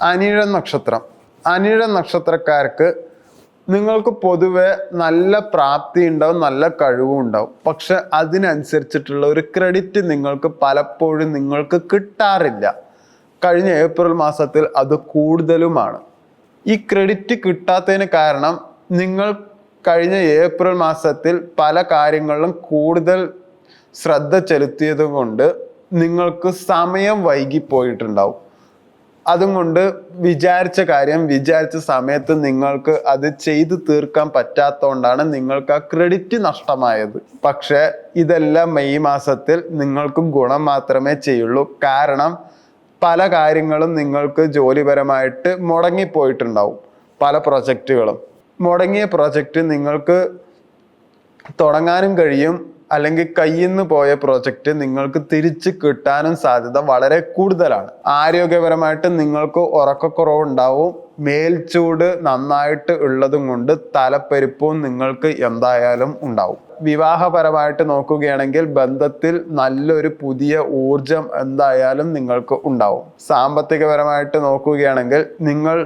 അനിഴം നക്ഷത്രം. അനിഴം നക്ഷത്രക്കാർക്ക് നിങ്ങൾക്ക് പൊതുവെ നല്ല പ്രാപ്തി ഉണ്ടാവും, നല്ല കഴിവും ഉണ്ടാവും. പക്ഷെ അതിനനുസരിച്ചിട്ടുള്ള ഒരു ക്രെഡിറ്റ് നിങ്ങൾക്ക് പലപ്പോഴും നിങ്ങൾക്ക് കിട്ടാറില്ല. കഴിഞ്ഞ ഏപ്രിൽ മാസത്തിൽ അത് കൂടുതലുമാണ്. ഈ ക്രെഡിറ്റ് കിട്ടാത്തതിന് കാരണം നിങ്ങൾ കഴിഞ്ഞ ഏപ്രിൽ മാസത്തിൽ പല കാര്യങ്ങളിലും കൂടുതൽ ശ്രദ്ധ ചെലുത്തിയത് കൊണ്ട് നിങ്ങൾക്ക് സമയം വൈകിപ്പോയിട്ടുണ്ടാവും. അതുകൊണ്ട് വിചാരിച്ച കാര്യം വിചാരിച്ച സമയത്ത് നിങ്ങൾക്ക് അത് ചെയ്തു തീർക്കാൻ പറ്റാത്തതുകൊണ്ടാണ് നിങ്ങൾക്ക് ആ ക്രെഡിറ്റ് നഷ്ടമായത്. പക്ഷെ ഇതെല്ലാം മെയ് മാസത്തിൽ നിങ്ങൾക്ക് ഗുണം മാത്രമേ ചെയ്യുള്ളൂ. കാരണം പല കാര്യങ്ങളും നിങ്ങൾക്ക് ജോലിപരമായിട്ട് മുടങ്ങിപ്പോയിട്ടുണ്ടാവും. പല പ്രൊജക്റ്റുകളും മുടങ്ങിയ പ്രൊജക്റ്റ് നിങ്ങൾക്ക് തുടങ്ങാനും കഴിയും, അല്ലെങ്കിൽ കയ്യിൽ നിന്ന് പോയ പ്രോജക്റ്റ് നിങ്ങൾക്ക് തിരിച്ച് കിട്ടാനും സാധ്യത വളരെ കൂടുതലാണ്. ആരോഗ്യപരമായിട്ട് നിങ്ങൾക്ക് ഉറക്കക്കുറവുണ്ടാവും. മേൽച്ചൂട് നന്നായിട്ട് ഉള്ളതും കൊണ്ട് തലപ്പെരുപ്പവും നിങ്ങൾക്ക് എന്തായാലും ഉണ്ടാവും. വിവാഹപരമായിട്ട് നോക്കുകയാണെങ്കിൽ ബന്ധത്തിൽ നല്ലൊരു പുതിയ ഊർജം എന്തായാലും നിങ്ങൾക്ക് ഉണ്ടാവും. സാമ്പത്തികപരമായിട്ട് നോക്കുകയാണെങ്കിൽ നിങ്ങൾ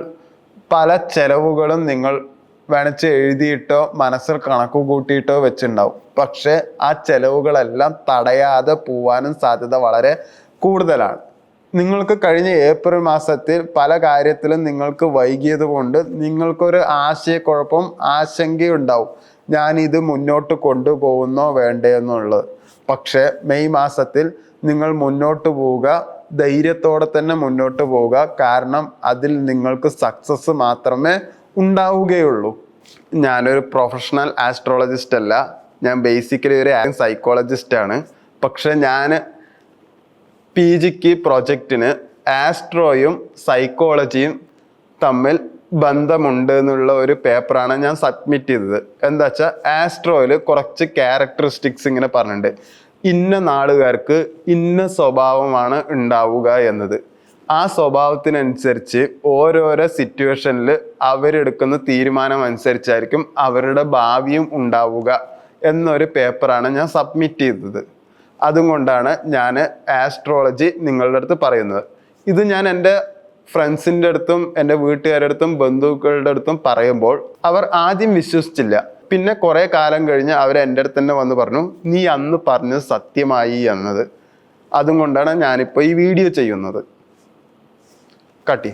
പല ചെലവുകളും നിങ്ങൾ വേണിച്ച് എഴുതിയിട്ടോ മനസ്സിൽ കണക്ക് കൂട്ടിയിട്ടോ വെച്ചിട്ടുണ്ടാവും. പക്ഷെ ആ ചെലവുകളെല്ലാം തടയാതെ പോവാനും സാധ്യത വളരെ കൂടുതലാണ്. നിങ്ങൾക്ക് കഴിഞ്ഞ ഏപ്രിൽ മാസത്തിൽ പല കാര്യത്തിലും നിങ്ങൾക്ക് വൈകിയത് കൊണ്ട് നിങ്ങൾക്കൊരു ആശയക്കുഴപ്പം, ആശങ്കയുണ്ടാവും. ഞാനിത് മുന്നോട്ട് കൊണ്ടുപോകുന്നോ വേണ്ടേന്നുള്ളത്. പക്ഷെ മെയ് മാസത്തിൽ നിങ്ങൾ മുന്നോട്ട് പോവുക, ധൈര്യത്തോടെ തന്നെ മുന്നോട്ട് പോവുക. കാരണം അതിൽ നിങ്ങൾക്ക് സക്സസ് മാത്രമേ ഉണ്ടാവുകയുള്ളൂ. ഞാനൊരു പ്രൊഫഷണൽ ആസ്ട്രോളജിസ്റ്റ് അല്ല, ഞാൻ ബേസിക്കലി ഒരു സൈക്കോളജിസ്റ്റ് ആണ്. പക്ഷെ ഞാൻ PGക്ക് പ്രൊജക്റ്റിന് ആസ്ട്രോയും സൈക്കോളജിയും തമ്മിൽ ബന്ധമുണ്ട് എന്നുള്ള ഒരു പേപ്പറാണ് ഞാൻ സബ്മിറ്റ് ചെയ്തത്. എന്താ വെച്ചാൽ ആസ്ട്രോയിൽ കുറച്ച് ക്യാരക്ടറിസ്റ്റിക്സ് ഇങ്ങനെ പറഞ്ഞിട്ടുണ്ട്. ഇന്ന നാളുകാർക്ക് ഇന്ന സ്വഭാവമാണ് ഉണ്ടാവുക എന്നത്. ആ സ്വഭാവത്തിനനുസരിച്ച് ഓരോരോ സിറ്റുവേഷനിൽ അവരെടുക്കുന്ന തീരുമാനം അനുസരിച്ചായിരിക്കും അവരുടെ ഭാവിയും ഉണ്ടാവുക എന്നൊരു പേപ്പറാണ് ഞാൻ സബ്മിറ്റ് ചെയ്തത്. അതുകൊണ്ടാണ് ഞാൻ ആസ്ട്രോളജി നിങ്ങളുടെ അടുത്ത് പറയുന്നത്. ഇത് ഞാൻ എൻ്റെ ഫ്രണ്ട്സിൻ്റെ അടുത്തും എൻ്റെ വീട്ടുകാരുടെ അടുത്തും ബന്ധുക്കളുടെ അടുത്തും പറയുമ്പോൾ അവർ ആദ്യം വിശ്വസിച്ചില്ല. പിന്നെ കുറേ കാലം കഴിഞ്ഞ് അവർ എൻ്റെ അടുത്ത് തന്നെ വന്ന് പറഞ്ഞു, നീ അന്ന് പറഞ്ഞത് സത്യമായി എന്നത്. അതുകൊണ്ടാണ് ഞാനിപ്പോൾ ഈ വീഡിയോ ചെയ്യുന്നത്. കട്ടി